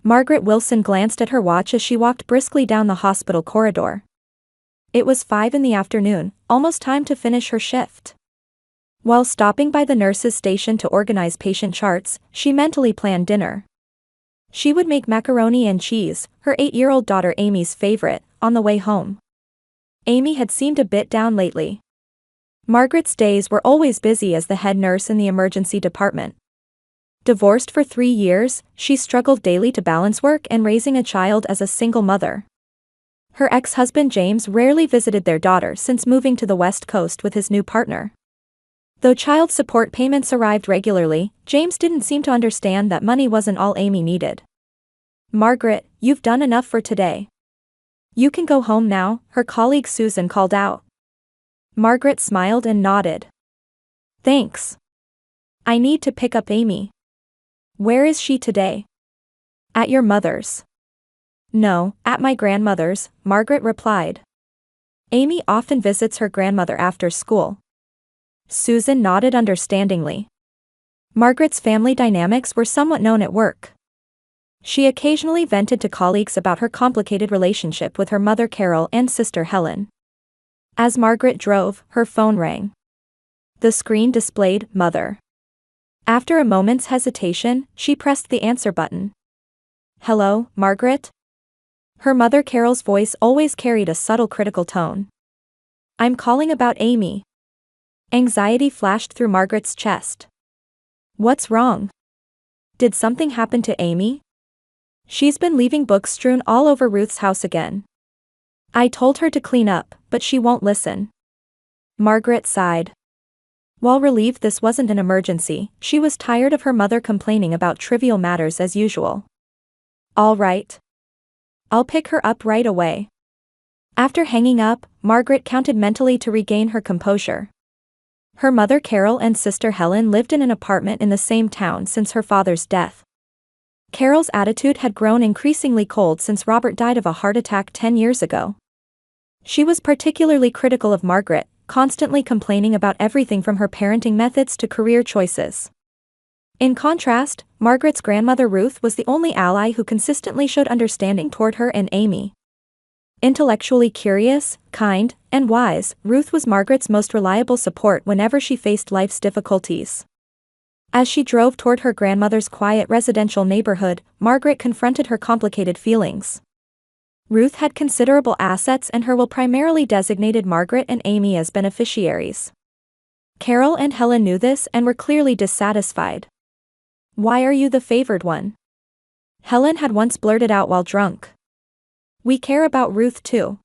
Margaret Wilson glanced at her watch as she walked briskly down the hospital corridor. It was 5 in the afternoon, almost time to finish her shift. While stopping by the nurse's station to organize patient charts, she mentally planned dinner. She would make macaroni and cheese, her 8-year-old daughter Amy's favorite, on the way home. Amy had seemed a bit down lately. Margaret's days were always busy as the head nurse in the emergency department. Divorced for 3 years, she struggled daily to balance work and raising a child as a single mother. Her ex-husband James rarely visited their daughter since moving to the West Coast with his new partner. Though child support payments arrived regularly, James didn't seem to understand that money wasn't all Amy needed. "Margaret, you've done enough for today. You can go home now," her colleague Susan called out. Margaret smiled and nodded. "Thanks. I need to pick up Amy." "Where is she today?" "At your mother's." "No, at my grandmother's," Margaret replied. "Amy often visits her grandmother after school." Susan nodded understandingly. Margaret's family dynamics were somewhat known at work. She occasionally vented to colleagues about her complicated relationship with her mother Carol and sister Helen. As Margaret drove, her phone rang. The screen displayed "Mother." After a moment's hesitation, she pressed the answer button. "Hello, Margaret?" Her mother Carol's voice always carried a subtle critical tone. "I'm calling about Amy." Anxiety flashed through Margaret's chest. "What's wrong? Did something happen to Amy?" "She's been leaving books strewn all over Ruth's house again. I told her to clean up, but she won't listen." Margaret sighed. While relieved this wasn't an emergency, she was tired of her mother complaining about trivial matters as usual. "All right. I'll pick her up right away." After hanging up, Margaret counted mentally to regain her composure. Her mother Carol and sister Helen lived in an apartment in the same town since her father's death. Carol's attitude had grown increasingly cold since Robert died of a heart attack 10 years ago. She was particularly critical of Margaret, constantly complaining about everything from her parenting methods to career choices. In contrast, Margaret's grandmother Ruth was the only ally who consistently showed understanding toward her and Amy. Intellectually curious, kind, and wise, Ruth was Margaret's most reliable support whenever she faced life's difficulties. As she drove toward her grandmother's quiet residential neighborhood, Margaret confronted her complicated feelings. Ruth had considerable assets and her will primarily designated Margaret and Amy as beneficiaries. Carol and Helen knew this and were clearly dissatisfied. "Why are you the favored one?" Helen had once blurted out while drunk. "We care about Ruth too."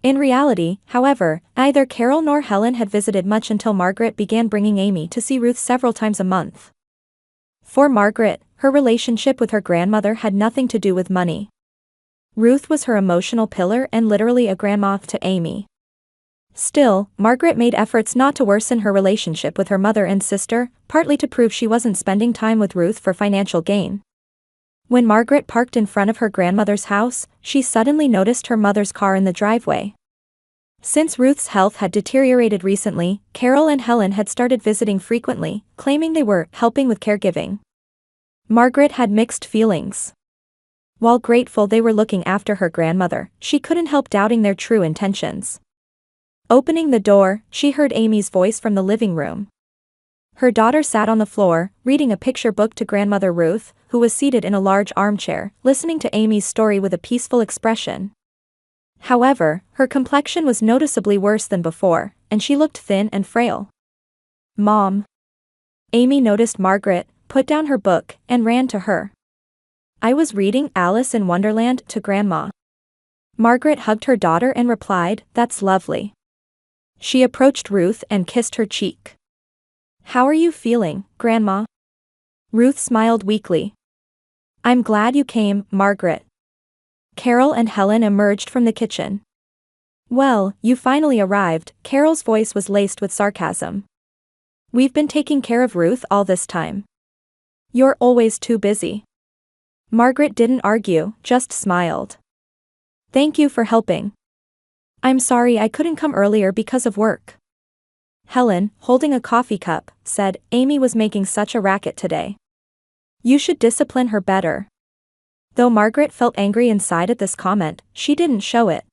In reality, however, neither Carol nor Helen had visited much until Margaret began bringing Amy to see Ruth several times a month. For Margaret, her relationship with her grandmother had nothing to do with money. Ruth was her emotional pillar and literally a grandma to Amy. Still, Margaret made efforts not to worsen her relationship with her mother and sister, partly to prove she wasn't spending time with Ruth for financial gain. When Margaret parked in front of her grandmother's house, she suddenly noticed her mother's car in the driveway. Since Ruth's health had deteriorated recently, Carol and Helen had started visiting frequently, claiming they were helping with caregiving. Margaret had mixed feelings. While grateful they were looking after her grandmother, she couldn't help doubting their true intentions. Opening the door, she heard Amy's voice from the living room. Her daughter sat on the floor, reading a picture book to Grandmother Ruth, who was seated in a large armchair, listening to Amy's story with a peaceful expression. However, her complexion was noticeably worse than before, and she looked thin and frail. "Mom." Amy noticed Margaret, put down her book, and ran to her. "I was reading Alice in Wonderland to Grandma." Margaret hugged her daughter and replied, "That's lovely." She approached Ruth and kissed her cheek. "How are you feeling, Grandma?" Ruth smiled weakly. "I'm glad you came, Margaret." Carol and Helen emerged from the kitchen. "Well, you finally arrived," Carol's voice was laced with sarcasm. "We've been taking care of Ruth all this time. You're always too busy." Margaret didn't argue, just smiled. "Thank you for helping. I'm sorry I couldn't come earlier because of work." Helen, holding a coffee cup, said, "Amy was making such a racket today. You should discipline her better." Though Margaret felt angry inside at this comment, she didn't show it.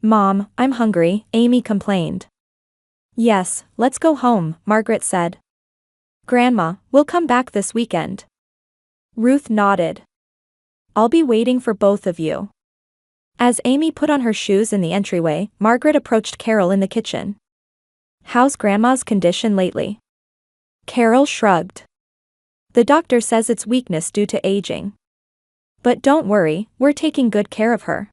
"Mom, I'm hungry," Amy complained. "Yes, let's go home," Margaret said. "Grandma, we'll come back this weekend." Ruth nodded. "I'll be waiting for both of you." As Amy put on her shoes in the entryway, Margaret approached Carol in the kitchen. "How's Grandma's condition lately?" Carol shrugged. "The doctor says it's weakness due to aging. But don't worry, we're taking good care of her."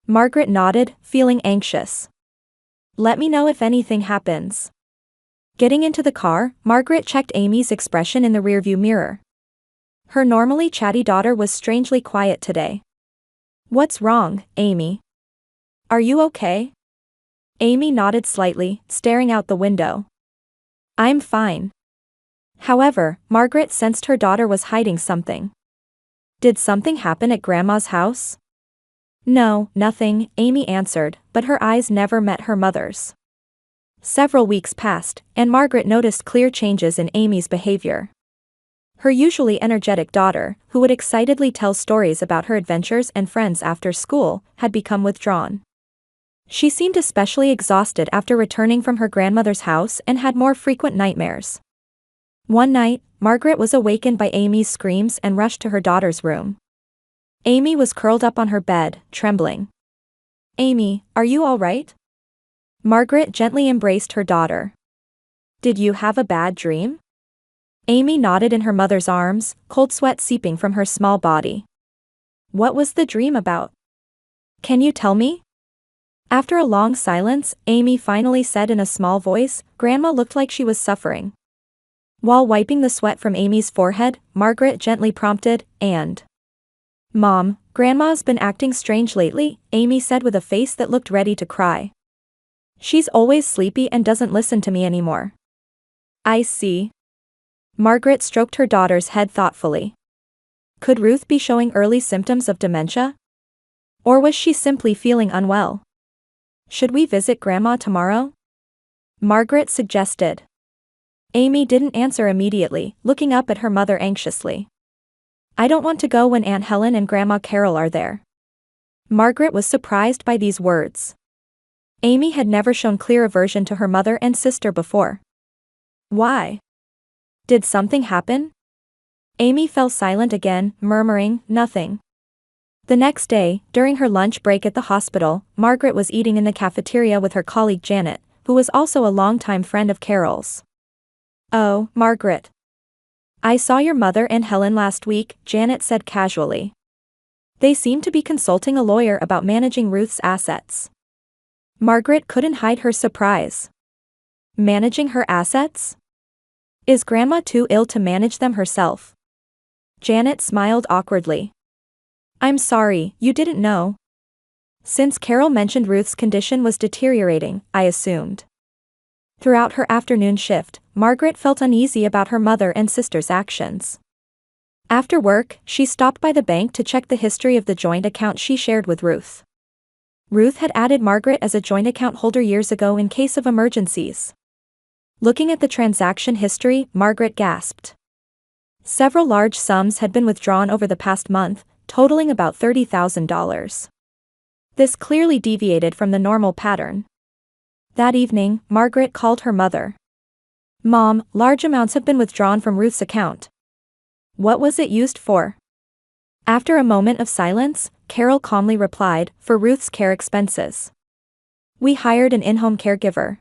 Margaret nodded, feeling anxious. "Let me know if anything happens." Getting into the car, Margaret checked Amy's expression in the rearview mirror. Her normally chatty daughter was strangely quiet today. "What's wrong, Amy? Are you okay?" Amy nodded slightly, staring out the window. "I'm fine." However, Margaret sensed her daughter was hiding something. "Did something happen at Grandma's house?" "No, nothing," Amy answered, but her eyes never met her mother's. Several weeks passed, and Margaret noticed clear changes in Amy's behavior. Her usually energetic daughter, who would excitedly tell stories about her adventures and friends after school, had become withdrawn. She seemed especially exhausted after returning from her grandmother's house and had more frequent nightmares. One night, Margaret was awakened by Amy's screams and rushed to her daughter's room. Amy was curled up on her bed, trembling. "Amy, are you all right?" Margaret gently embraced her daughter. "Did you have a bad dream?" Amy nodded in her mother's arms, cold sweat seeping from her small body. "What was the dream about? Can you tell me?" After a long silence, Amy finally said in a small voice, "Grandma looked like she was suffering." While wiping the sweat from Amy's forehead, Margaret gently prompted, "And?" "Mom, Grandma's been acting strange lately," Amy said with a face that looked ready to cry. "She's always sleepy and doesn't listen to me anymore." "I see." Margaret stroked her daughter's head thoughtfully. Could Ruth be showing early symptoms of dementia? Or was she simply feeling unwell? "Should we visit Grandma tomorrow?" Margaret suggested. Amy didn't answer immediately, looking up at her mother anxiously. "I don't want to go when Aunt Helen and Grandma Carol are there." Margaret was surprised by these words. Amy had never shown clear aversion to her mother and sister before. "Why? Did something happen?" Amy fell silent again, murmuring, "Nothing." The next day, during her lunch break at the hospital, Margaret was eating in the cafeteria with her colleague Janet, who was also a longtime friend of Carol's. "Oh, Margaret. I saw your mother and Helen last week," Janet said casually. "They seem to be consulting a lawyer about managing Ruth's assets." Margaret couldn't hide her surprise. Managing her assets? Is Grandma too ill to manage them herself? Janet smiled awkwardly. "I'm sorry, you didn't know." Since Carol mentioned Ruth's condition was deteriorating, I assumed. Throughout her afternoon shift, Margaret felt uneasy about her mother and sister's actions. After work, she stopped by the bank to check the history of the joint account she shared with Ruth. Ruth had added Margaret as a joint account holder years ago in case of emergencies. Looking at the transaction history, Margaret gasped. Several large sums had been withdrawn over the past month, totaling about $30,000. This clearly deviated from the normal pattern. That evening, Margaret called her mother. "Mom, large amounts have been withdrawn from Ruth's account. What was it used for?" After a moment of silence, Carol calmly replied, "For Ruth's care expenses. We hired an in-home caregiver.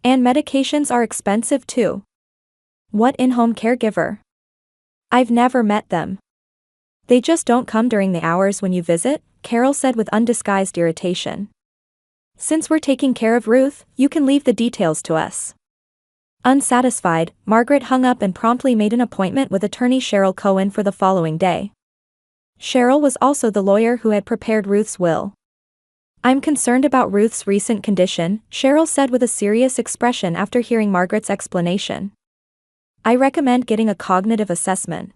And medications are expensive too." "What in-home caregiver?" "I've never met them. They just don't come during the hours when you visit," Carol said with undisguised irritation. "Since we're taking care of Ruth, you can leave the details to us." Unsatisfied, Margaret hung up and promptly made an appointment with attorney Cheryl Cohen for the following day. Cheryl was also the lawyer who had prepared Ruth's will. "I'm concerned about Ruth's recent condition," Cheryl said with a serious expression after hearing Margaret's explanation. "I recommend getting a cognitive assessment.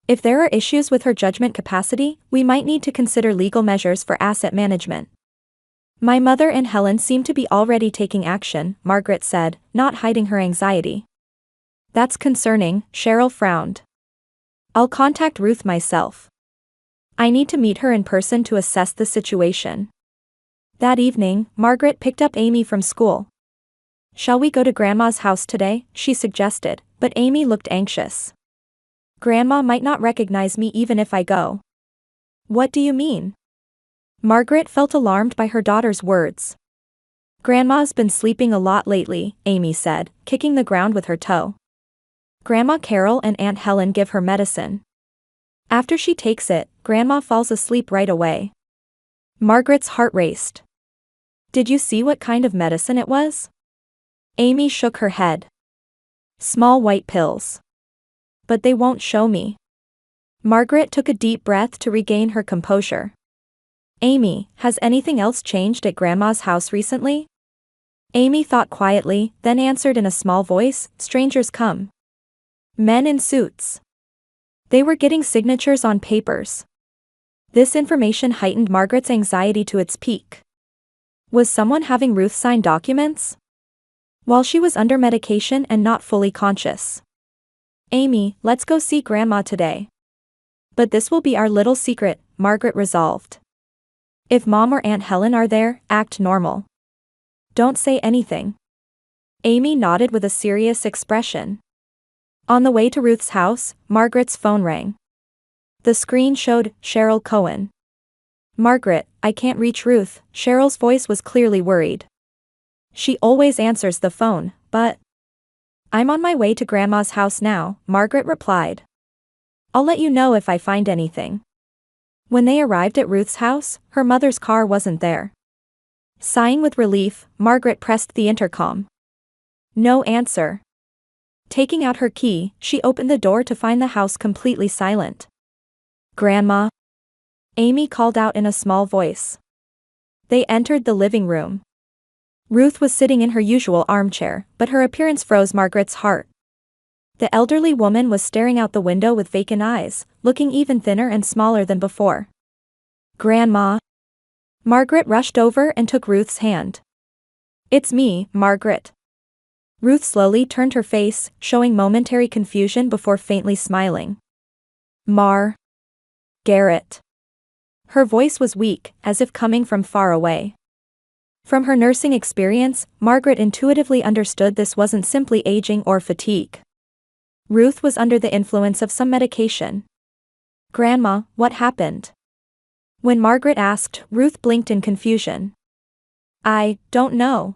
If there are issues with her judgment capacity, we might need to consider legal measures for asset management." "My mother and Helen seem to be already taking action," Margaret said, not hiding her anxiety. "That's concerning," Cheryl frowned. "I'll contact Ruth myself." I need to meet her in person to assess the situation. That evening, Margaret picked up Amy from school. Shall we go to Grandma's house today? She suggested, but Amy looked anxious. Grandma might not recognize me even if I go. What do you mean? Margaret felt alarmed by her daughter's words. Grandma's been sleeping a lot lately, Amy said, kicking the ground with her toe. Grandma Carol and Aunt Helen give her medicine. After she takes it, Grandma falls asleep right away. Margaret's heart raced. Did you see what kind of medicine it was? Amy shook her head. Small white pills. But they won't show me. Margaret took a deep breath to regain her composure. Amy, has anything else changed at Grandma's house recently? Amy thought quietly, then answered in a small voice, strangers come. Men in suits. They were getting signatures on papers. This information heightened Margaret's anxiety to its peak. Was someone having Ruth sign documents? While she was under medication and not fully conscious. Amy, let's go see Grandma today. But this will be our little secret, Margaret resolved. If Mom or Aunt Helen are there, act normal. Don't say anything. Amy nodded with a serious expression. On the way to Ruth's house, Margaret's phone rang. The screen showed Cheryl Cohen. Margaret, I can't reach Ruth. Cheryl's voice was clearly worried. She always answers the phone, but... I'm on my way to Grandma's house now, Margaret replied. I'll let you know if I find anything. When they arrived at Ruth's house, her mother's car wasn't there. Sighing with relief, Margaret pressed the intercom. No answer. Taking out her key, she opened the door to find the house completely silent. Grandma? Amy called out in a small voice. They entered the living room. Ruth was sitting in her usual armchair, but her appearance froze Margaret's heart. The elderly woman was staring out the window with vacant eyes, looking even thinner and smaller than before. Grandma? Margaret rushed over and took Ruth's hand. It's me, Margaret. Ruth slowly turned her face, showing momentary confusion before faintly smiling. Garrett. Her voice was weak, as if coming from far away. From her nursing experience, Margaret intuitively understood this wasn't simply aging or fatigue. Ruth was under the influence of some medication. Grandma, what happened? When Margaret asked, Ruth blinked in confusion. I don't know.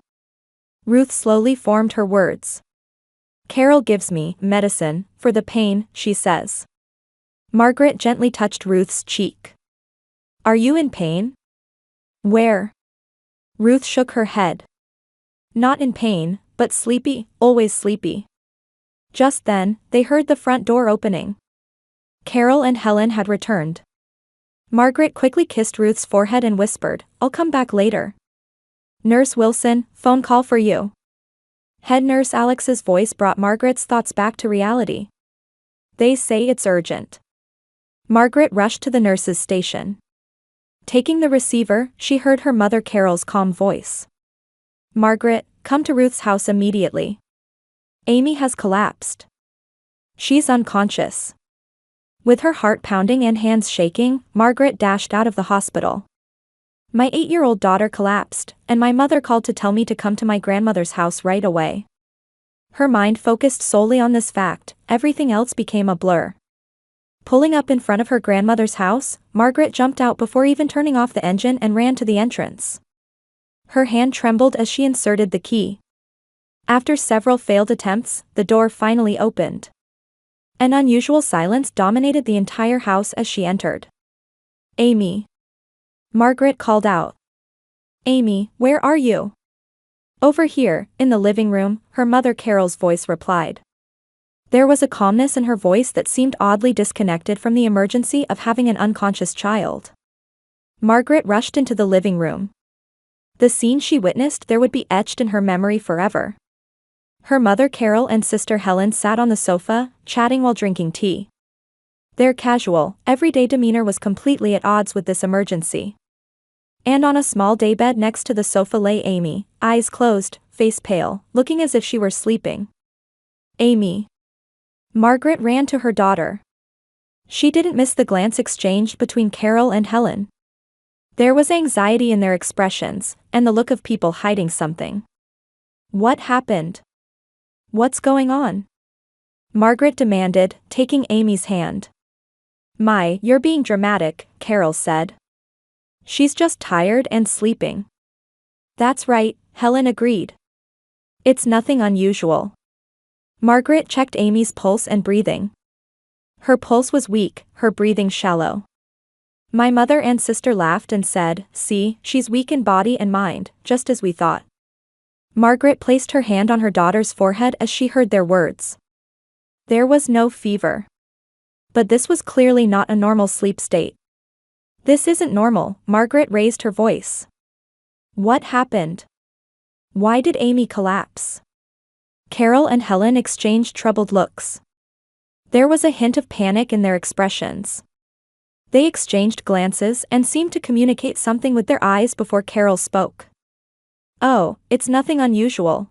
Ruth slowly formed her words. Carol gives me medicine for the pain, she says. Margaret gently touched Ruth's cheek. Are you in pain? Where? Ruth shook her head. Not in pain, but sleepy, always sleepy. Just then, they heard the front door opening. Carol and Helen had returned. Margaret quickly kissed Ruth's forehead and whispered, I'll come back later. Nurse Wilson, phone call for you. Head nurse Alex's voice brought Margaret's thoughts back to reality. They say it's urgent. Margaret rushed to the nurse's station. Taking the receiver, she heard her mother Carol's calm voice. Margaret, come to Ruth's house immediately. Amy has collapsed. She's unconscious. With her heart pounding and hands shaking, Margaret dashed out of the hospital. My 8-year-old daughter collapsed, and my mother called to tell me to come to my grandmother's house right away. Her mind focused solely on this fact, everything else became a blur. Pulling up in front of her grandmother's house, Margaret jumped out before even turning off the engine and ran to the entrance. Her hand trembled as she inserted the key. After several failed attempts, the door finally opened. An unusual silence dominated the entire house as she entered. Amy. Margaret called out. Amy, where are you? Over here, in the living room, her mother Carol's voice replied. There was a calmness in her voice that seemed oddly disconnected from the emergency of having an unconscious child. Margaret rushed into the living room. The scene she witnessed there would be etched in her memory forever. Her mother Carol and sister Helen sat on the sofa, chatting while drinking tea. Their casual, everyday demeanor was completely at odds with this emergency. And on a small daybed next to the sofa lay Amy, eyes closed, face pale, looking as if she were sleeping. Amy. Margaret ran to her daughter. She didn't miss the glance exchanged between Carol and Helen. There was anxiety in their expressions, and the look of people hiding something. What happened? What's going on? Margaret demanded, taking Amy's hand. My, you're being dramatic, Carol said. She's just tired and sleeping. That's right, Helen agreed. It's nothing unusual. Margaret checked Amy's pulse and breathing. Her pulse was weak, her breathing shallow. My mother and sister laughed and said, "See, she's weak in body and mind, just as we thought." Margaret placed her hand on her daughter's forehead as she heard their words. There was no fever. But this was clearly not a normal sleep state. This isn't normal, Margaret raised her voice. What happened? Why did Amy collapse? Carol and Helen exchanged troubled looks. There was a hint of panic in their expressions. They exchanged glances and seemed to communicate something with their eyes before Carol spoke. Oh, it's nothing unusual.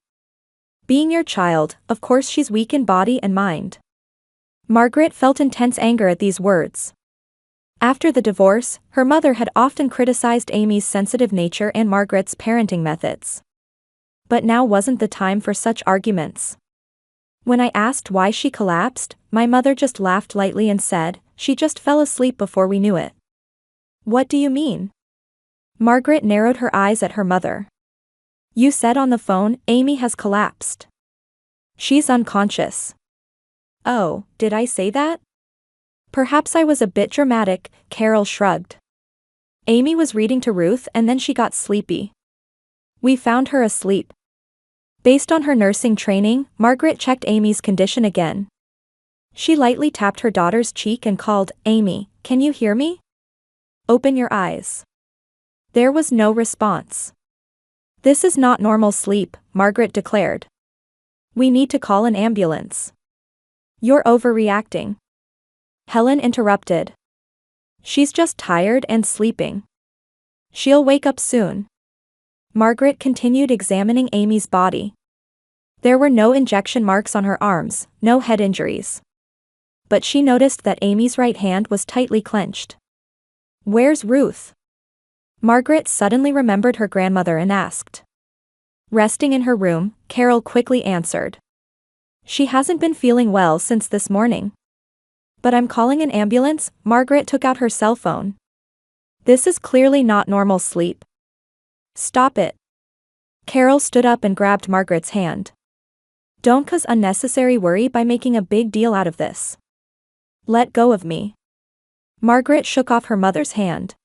Being your child, of course she's weak in body and mind. Margaret felt intense anger at these words. After the divorce, her mother had often criticized Amy's sensitive nature and Margaret's parenting methods. But now wasn't the time for such arguments. When I asked why she collapsed, my mother just laughed lightly and said, "She just fell asleep before we knew it." What do you mean? Margaret narrowed her eyes at her mother. You said on the phone, Amy has collapsed. She's unconscious. Oh, did I say that? Perhaps I was a bit dramatic, Carol shrugged. Amy was reading to Ruth and then she got sleepy. We found her asleep. Based on her nursing training, Margaret checked Amy's condition again. She lightly tapped her daughter's cheek and called, "Amy, can you hear me? Open your eyes." There was no response. This is not normal sleep, Margaret declared. We need to call an ambulance. You're overreacting. Helen interrupted. She's just tired and sleeping. She'll wake up soon. Margaret continued examining Amy's body. There were no injection marks on her arms, no head injuries. But she noticed that Amy's right hand was tightly clenched. Where's Ruth? Margaret suddenly remembered her grandmother and asked. Resting in her room, Carol quickly answered. She hasn't been feeling well since this morning. But I'm calling an ambulance, Margaret took out her cell phone. This is clearly not normal sleep. Stop it. Carol stood up and grabbed Margaret's hand. Don't cause unnecessary worry by making a big deal out of this. Let go of me. Margaret shook off her mother's hand.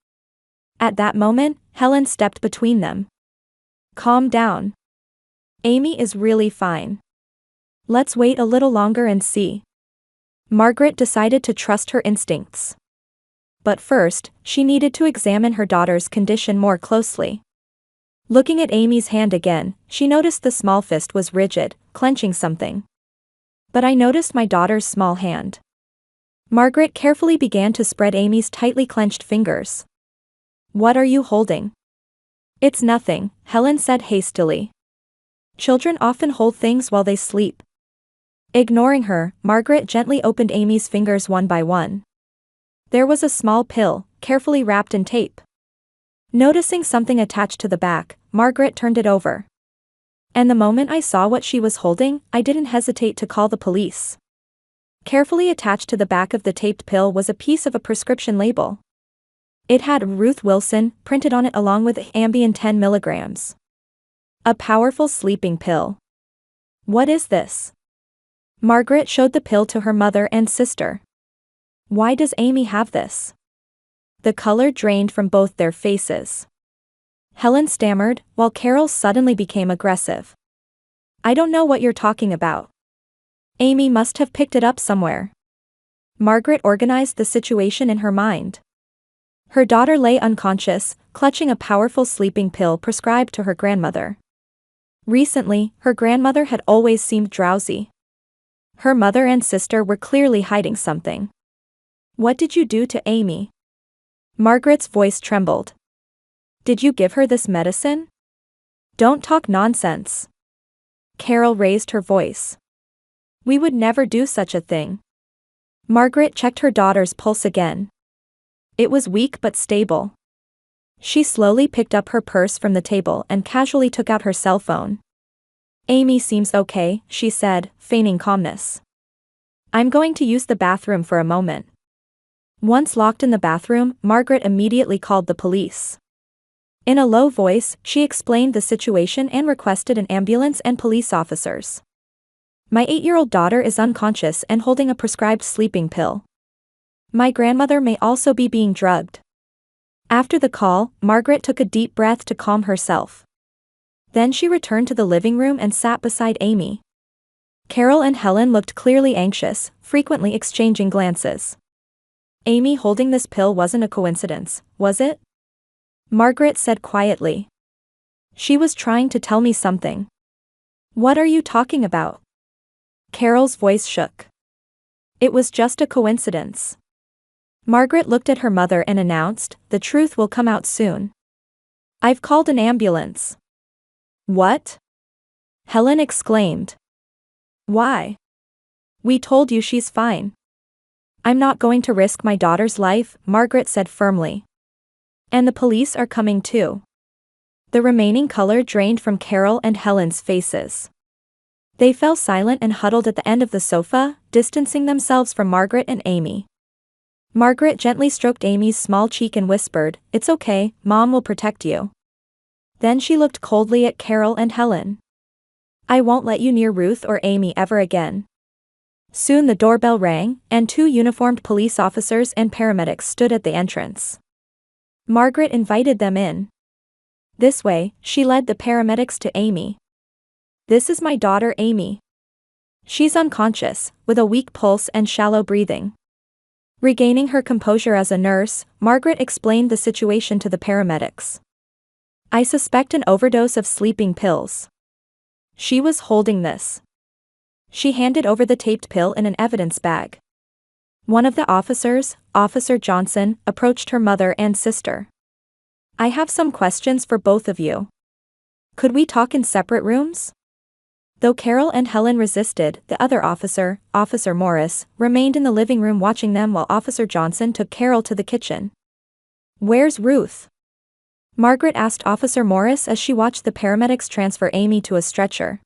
At that moment, Helen stepped between them. Calm down. Amy is really fine. Let's wait a little longer and see. Margaret decided to trust her instincts. But first, she needed to examine her daughter's condition more closely. Looking at Amy's hand again, she noticed the small fist was rigid, clenching something. But I noticed my daughter's small hand. Margaret carefully began to spread Amy's tightly clenched fingers. What are you holding? It's nothing, Helen said hastily. Children often hold things while they sleep. Ignoring her, Margaret gently opened Amy's fingers one by one. There was a small pill, carefully wrapped in tape. Noticing something attached to the back, Margaret turned it over. And the moment I saw what she was holding, I didn't hesitate to call the police. Carefully attached to the back of the taped pill was a piece of a prescription label. It had Ruth Wilson printed on it along with Ambien 10 milligrams. A powerful sleeping pill. What is this? Margaret showed the pill to her mother and sister. Why does Amy have this? The color drained from both their faces. Helen stammered, while Carol suddenly became aggressive. I don't know what you're talking about. Amy must have picked it up somewhere. Margaret organized the situation in her mind. Her daughter lay unconscious, clutching a powerful sleeping pill prescribed to her grandmother. Recently, her grandmother had always seemed drowsy. Her mother and sister were clearly hiding something. What did you do to Amy? Margaret's voice trembled. Did you give her this medicine? Don't talk nonsense. Carol raised her voice. We would never do such a thing. Margaret checked her daughter's pulse again. It was weak but stable. She slowly picked up her purse from the table and casually took out her cell phone. Amy seems okay, she said, feigning calmness. I'm going to use the bathroom for a moment. Once locked in the bathroom, Margaret immediately called the police. In a low voice, she explained the situation and requested an ambulance and police officers. My 8-year-old daughter is unconscious and holding a prescribed sleeping pill. My grandmother may also be being drugged. After the call, Margaret took a deep breath to calm herself. Then she returned to the living room and sat beside Amy. Carol and Helen looked clearly anxious, frequently exchanging glances. Amy holding this pill wasn't a coincidence, was it? Margaret said quietly. She was trying to tell me something. What are you talking about? Carol's voice shook. It was just a coincidence. Margaret looked at her mother and announced, the truth will come out soon. I've called an ambulance. What? Helen exclaimed. Why? We told you she's fine. I'm not going to risk my daughter's life, Margaret said firmly. And the police are coming too. The remaining color drained from Carol and Helen's faces. They fell silent and huddled at the end of the sofa, distancing themselves from Margaret and Amy. Margaret gently stroked Amy's small cheek and whispered, "It's okay, Mom will protect you." Then she looked coldly at Carol and Helen. I won't let you near Ruth or Amy ever again. Soon the doorbell rang, and 2 uniformed police officers and paramedics stood at the entrance. Margaret invited them in. This way, she led the paramedics to Amy. This is my daughter Amy. She's unconscious, with a weak pulse and shallow breathing. Regaining her composure as a nurse, Margaret explained the situation to the paramedics. I suspect an overdose of sleeping pills. She was holding this. She handed over the taped pill in an evidence bag. One of the officers, Officer Johnson, approached her mother and sister. I have some questions for both of you. Could we talk in separate rooms? Though Carol and Helen resisted, the other officer, Officer Morris, remained in the living room watching them while Officer Johnson took Carol to the kitchen. Where's Ruth? Margaret asked Officer Morris as she watched the paramedics transfer Amy to a stretcher.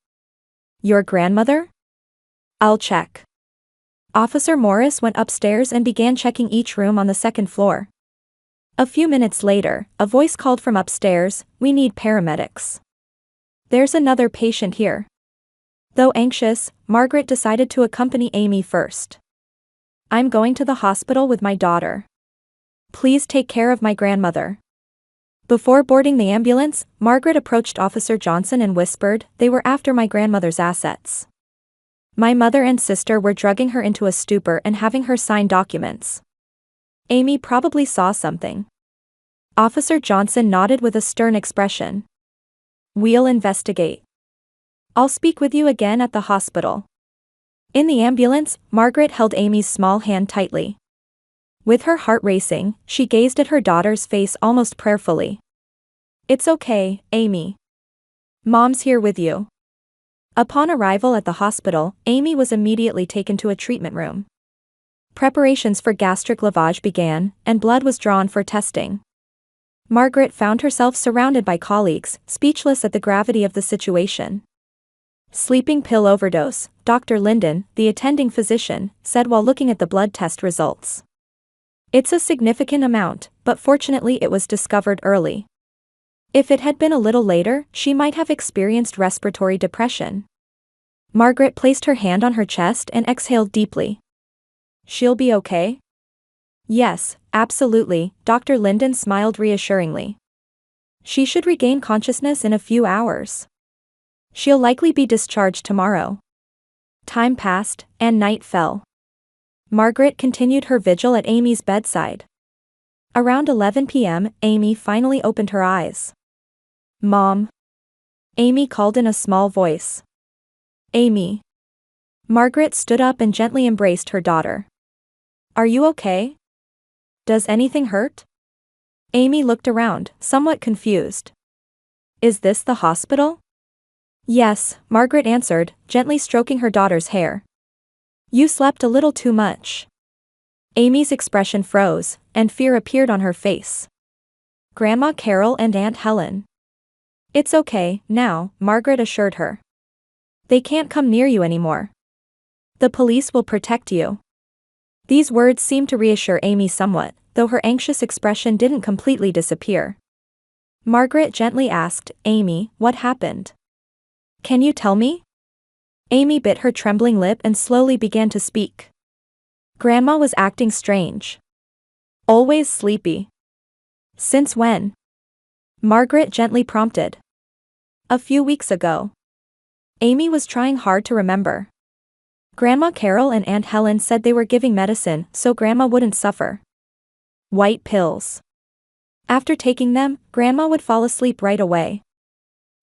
Your grandmother? I'll check. Officer Morris went upstairs and began checking each room on the second floor. A few minutes later, a voice called from upstairs, we need paramedics. There's another patient here. Though anxious, Margaret decided to accompany Amy first. I'm going to the hospital with my daughter. Please take care of my grandmother. Before boarding the ambulance, Margaret approached Officer Johnson and whispered, they were after my grandmother's assets. My mother and sister were drugging her into a stupor and having her sign documents. Amy probably saw something. Officer Johnson nodded with a stern expression. We'll investigate. I'll speak with you again at the hospital. In the ambulance, Margaret held Amy's small hand tightly. With her heart racing, she gazed at her daughter's face almost prayerfully. It's okay, Amy. Mom's here with you. Upon arrival at the hospital, Amy was immediately taken to a treatment room. Preparations for gastric lavage began, and blood was drawn for testing. Margaret found herself surrounded by colleagues, speechless at the gravity of the situation. Sleeping pill overdose, Dr. Linden, the attending physician, said while looking at the blood test results. It's a significant amount, but fortunately it was discovered early. If it had been a little later, she might have experienced respiratory depression. Margaret placed her hand on her chest and exhaled deeply. She'll be okay? Yes, absolutely, Dr. Linden smiled reassuringly. She should regain consciousness in a few hours. She'll likely be discharged tomorrow. Time passed, and night fell. Margaret continued her vigil at Amy's bedside. Around 11 p.m., Amy finally opened her eyes. Mom. Amy called in a small voice. Amy. Margaret stood up and gently embraced her daughter. Are you okay? Does anything hurt? Amy looked around, somewhat confused. Is this the hospital? Yes, Margaret answered, gently stroking her daughter's hair. You slept a little too much. Amy's expression froze, and fear appeared on her face. Grandma Carol and Aunt Helen. It's okay, now, Margaret assured her. They can't come near you anymore. The police will protect you. These words seemed to reassure Amy somewhat, though her anxious expression didn't completely disappear. Margaret gently asked, Amy, what happened? Can you tell me? Amy bit her trembling lip and slowly began to speak. Grandma was acting strange. Always sleepy. Since when? Margaret gently prompted. A few weeks ago. Amy was trying hard to remember. Grandma Carol and Aunt Helen said they were giving medicine so Grandma wouldn't suffer. White pills. After taking them, Grandma would fall asleep right away.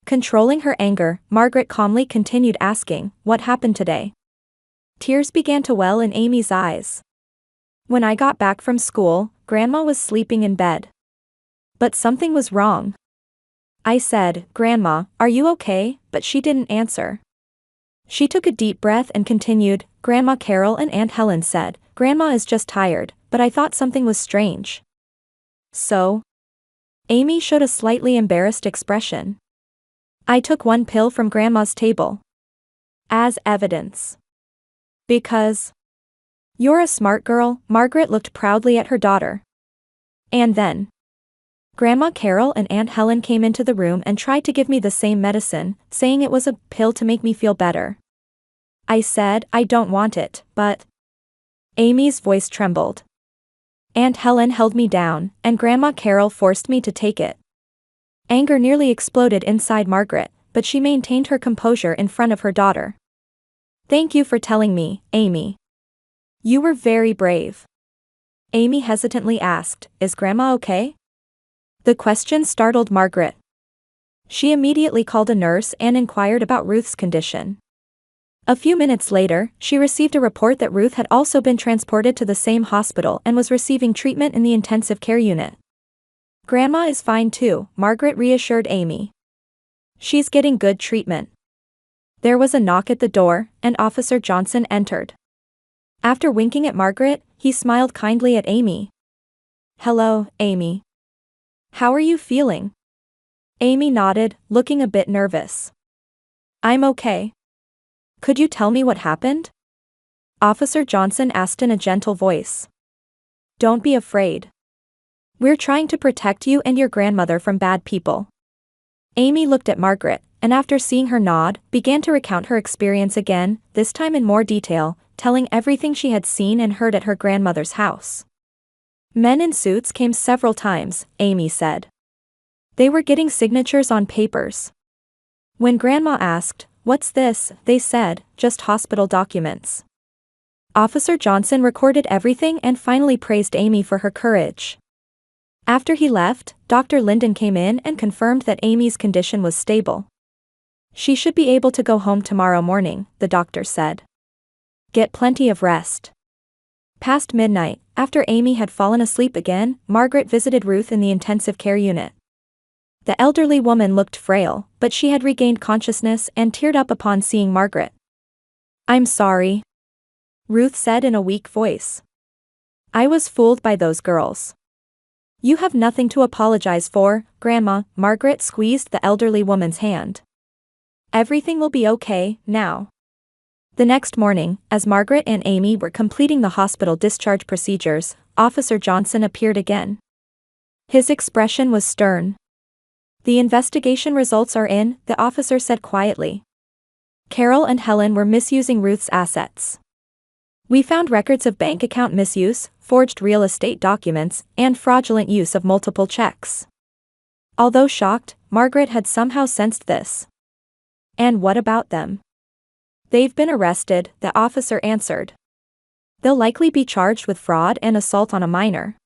Controlling her anger, Margaret calmly continued asking, what happened today? Tears began to well in Amy's eyes. When I got back from school, Grandma was sleeping in bed. But something was wrong. I said, Grandma, are you okay? But she didn't answer. She took a deep breath and continued, Grandma Carol and Aunt Helen said, Grandma is just tired, but I thought something was strange. So? Amy showed a slightly embarrassed expression. I took one pill from Grandma's table. As evidence. Because. You're a smart girl, Margaret looked proudly at her daughter. And then. Grandma Carol and Aunt Helen came into the room and tried to give me the same medicine, saying it was a pill to make me feel better. I said, I don't want it, but. Amy's voice trembled. Aunt Helen held me down, and Grandma Carol forced me to take it. Anger nearly exploded inside Margaret, but she maintained her composure in front of her daughter. Thank you for telling me, Amy. You were very brave. Amy hesitantly asked, is Grandma okay? The question startled Margaret. She immediately called a nurse and inquired about Ruth's condition. A few minutes later, she received a report that Ruth had also been transported to the same hospital and was receiving treatment in the intensive care unit. Grandma is fine too, Margaret reassured Amy. She's getting good treatment. There was a knock at the door, and Officer Johnson entered. After winking at Margaret, he smiled kindly at Amy. Hello, Amy. How are you feeling? Amy nodded, looking a bit nervous. I'm okay. Could you tell me what happened? Officer Johnson asked in a gentle voice. Don't be afraid. We're trying to protect you and your grandmother from bad people. Amy looked at Margaret, and after seeing her nod, began to recount her experience again, this time in more detail, telling everything she had seen and heard at her grandmother's house. Men in suits came several times, Amy said. They were getting signatures on papers. When Grandma asked, what's this, they said, just hospital documents. Officer Johnson recorded everything and finally praised Amy for her courage. After he left, Dr. Linden came in and confirmed that Amy's condition was stable. She should be able to go home tomorrow morning, the doctor said. Get plenty of rest. Past midnight, after Amy had fallen asleep again, Margaret visited Ruth in the intensive care unit. The elderly woman looked frail, but she had regained consciousness and teared up upon seeing Margaret. I'm sorry. Ruth said in a weak voice. I was fooled by those girls. You have nothing to apologize for, Grandma, Margaret squeezed the elderly woman's hand. Everything will be okay, now. The next morning, as Margaret and Amy were completing the hospital discharge procedures, Officer Johnson appeared again. His expression was stern. The investigation results are in, the officer said quietly. Carol and Helen were misusing Ruth's assets. We found records of bank account misuse, forged real estate documents, and fraudulent use of multiple checks. Although shocked, Margaret had somehow sensed this. And what about them? They've been arrested, the officer answered. They'll likely be charged with fraud and assault on a minor.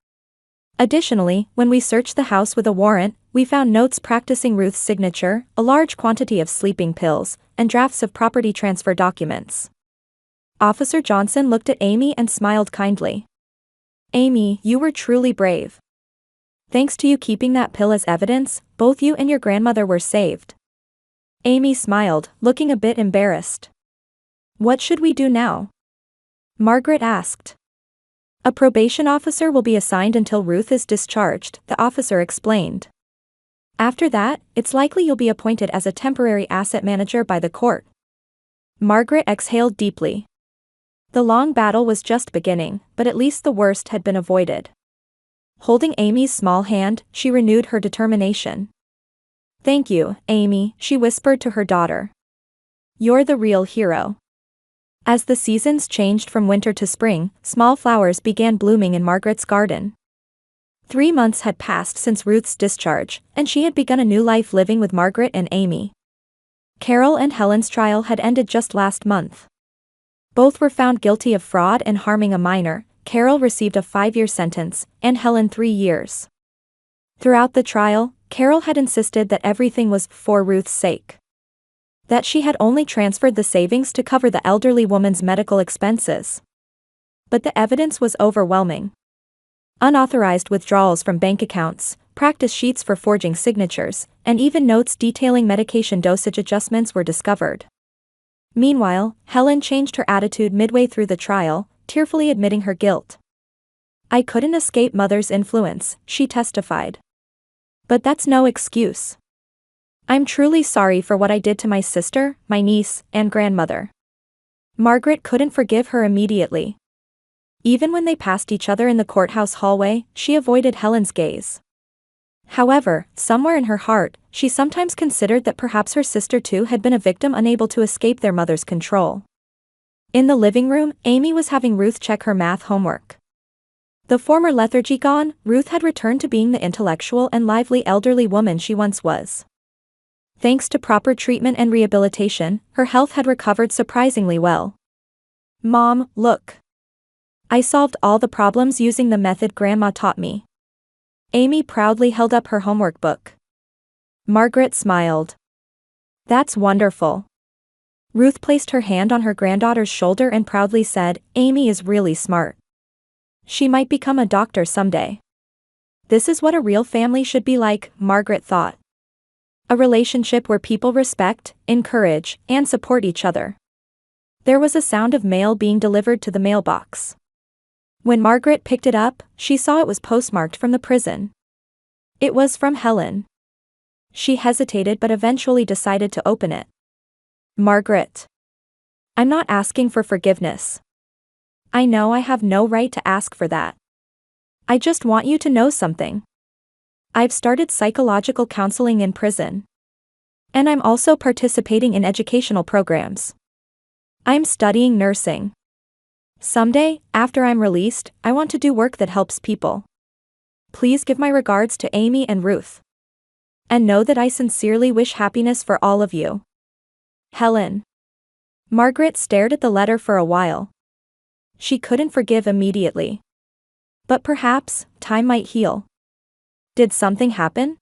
Additionally, when we searched the house with a warrant, we found notes practicing Ruth's signature, a large quantity of sleeping pills, and drafts of property transfer documents. Officer Johnson looked at Amy and smiled kindly. Amy, you were truly brave. Thanks to you keeping that pill as evidence, both you and your grandmother were saved. Amy smiled, looking a bit embarrassed. What should we do now? Margaret asked. A probation officer will be assigned until Ruth is discharged, the officer explained. After that, it's likely you'll be appointed as a temporary asset manager by the court. Margaret exhaled deeply. The long battle was just beginning, but at least the worst had been avoided. Holding Amy's small hand, she renewed her determination. "Thank you, Amy," she whispered to her daughter. "You're the real hero." As the seasons changed from winter to spring, small flowers began blooming in Margaret's garden. 3 months had passed since Ruth's discharge, and she had begun a new life living with Margaret and Amy. Carol and Helen's trial had ended just last month. Both were found guilty of fraud and harming a minor. Carol received a 5-year sentence, and Helen 3 years. Throughout the trial, Carol had insisted that everything was for Ruth's sake. That she had only transferred the savings to cover the elderly woman's medical expenses. But the evidence was overwhelming. Unauthorized withdrawals from bank accounts, practice sheets for forging signatures, and even notes detailing medication dosage adjustments were discovered. Meanwhile, Helen changed her attitude midway through the trial, tearfully admitting her guilt. "I couldn't escape Mother's influence," she testified. "But that's no excuse. I'm truly sorry for what I did to my sister, my niece, and grandmother." Margaret couldn't forgive her immediately. Even when they passed each other in the courthouse hallway, she avoided Helen's gaze. However, somewhere in her heart, she sometimes considered that perhaps her sister too had been a victim unable to escape their mother's control. In the living room, Amy was having Ruth check her math homework. The former lethargy gone, Ruth had returned to being the intellectual and lively elderly woman she once was. Thanks to proper treatment and rehabilitation, her health had recovered surprisingly well. "Mom, look. I solved all the problems using the method Grandma taught me." Amy proudly held up her homework book. Margaret smiled. "That's wonderful." Ruth placed her hand on her granddaughter's shoulder and proudly said, "Amy is really smart. She might become a doctor someday." This is what a real family should be like, Margaret thought. A relationship where people respect, encourage, and support each other. There was a sound of mail being delivered to the mailbox. When Margaret picked it up, she saw it was postmarked from the prison. It was from Helen. She hesitated but eventually decided to open it. "Margaret. I'm not asking for forgiveness. I know I have no right to ask for that. I just want you to know something. I've started psychological counseling in prison. And I'm also participating in educational programs. I'm studying nursing. Someday, after I'm released, I want to do work that helps people. Please give my regards to Amy and Ruth. And know that I sincerely wish happiness for all of you. Helen." Margaret stared at the letter for a while. She couldn't forgive immediately. But perhaps, time might heal. "Did something happen?"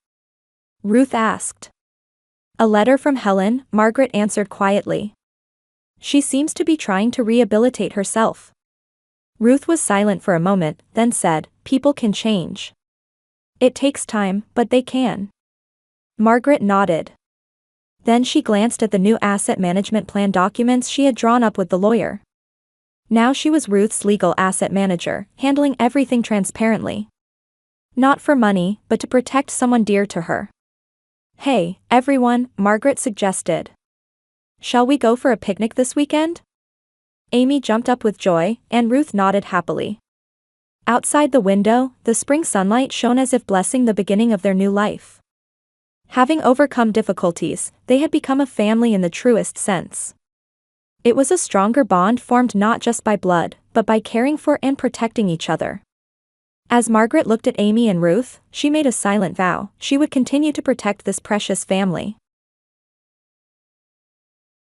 Ruth asked. "A letter from Helen," Margaret answered quietly. "She seems to be trying to rehabilitate herself." Ruth was silent for a moment, then said, "People can change. It takes time, but they can." Margaret nodded. Then she glanced at the new asset management plan documents she had drawn up with the lawyer. Now she was Ruth's legal asset manager, handling everything transparently. Not for money, but to protect someone dear to her. "Hey, everyone," Margaret suggested. "Shall we go for a picnic this weekend?" Amy jumped up with joy, and Ruth nodded happily. Outside the window, the spring sunlight shone as if blessing the beginning of their new life. Having overcome difficulties, they had become a family in the truest sense. It was a stronger bond formed not just by blood, but by caring for and protecting each other. As Margaret looked at Amy and Ruth, she made a silent vow she would continue to protect this precious family.